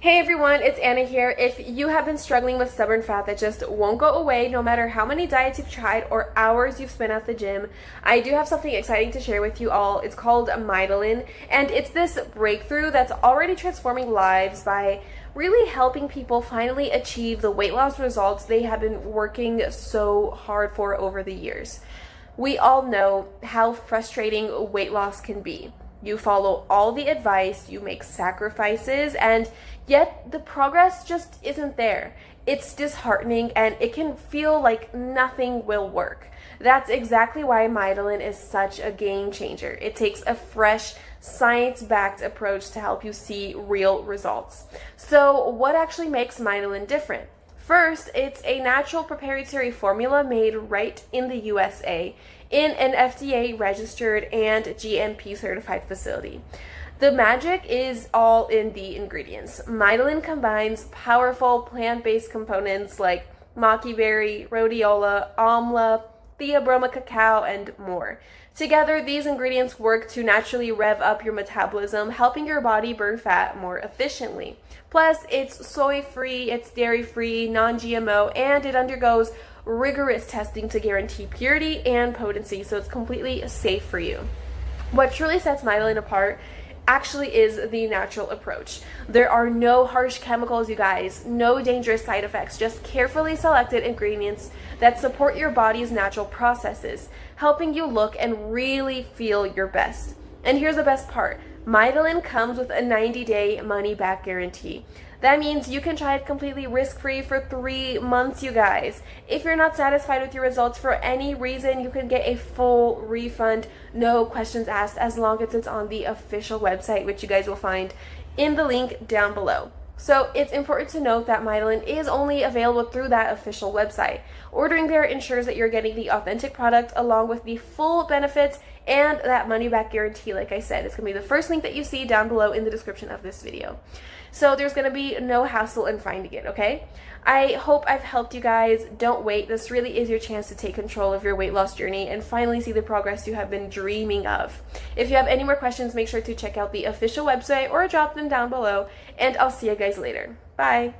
Hey everyone, it's Anna here. If you have been struggling with stubborn fat that just won't go away no matter how many diets you've tried or hours you've spent at the gym, I do have something exciting to share with you all. It's called Mitolyn, and it's this breakthrough that's already transforming lives by really helping people finally achieve the weight loss results they have been working so hard for over the years. We all know how frustrating weight loss can be. You follow all the advice, you make sacrifices, and yet the progress just isn't there. It's disheartening and it can feel like nothing will work. That's exactly why Mitolyn is such a game changer. It takes a fresh, science-backed approach to help you see real results. So what actually makes Mitolyn different? First, it's a natural proprietary formula made right in the USA in an FDA-registered and GMP-certified facility. The magic is all in the ingredients. Mitolyn combines powerful plant-based components like maqui berry, rhodiola, amla, theobroma cacao, and more. Together, these ingredients work to naturally rev up your metabolism, helping your body burn fat more efficiently. Plus, it's soy-free, it's dairy-free, non-GMO, and it undergoes rigorous testing to guarantee purity and potency, so it's completely safe for you. What truly sets Mitolyn apart actually is the natural approach. There are no harsh chemicals, you guys, no dangerous side effects, just carefully selected ingredients that support your body's natural processes, helping you look and really feel your best. And here's the best part. Mitolyn comes with a 90-day money-back guarantee. That means you can try it completely risk-free for 3 months, you guys. If you're not satisfied with your results for any reason, you can get a full refund, no questions asked, as long as it's on the official website, which you guys will find in the link down below. So it's important to note that Mitolyn is only available through that official website. Ordering there ensures that you're getting the authentic product along with the full benefits and that money-back guarantee. Like I said, it's going to be the first link that you see down below in the description of this video. So there's going to be no hassle in finding it, okay? I hope I've helped you guys. Don't wait. This really is your chance to take control of your weight loss journey and finally see the progress you have been dreaming of. If you have any more questions, make sure to check out the official website or drop them down below, and I'll see you guys later. Bye!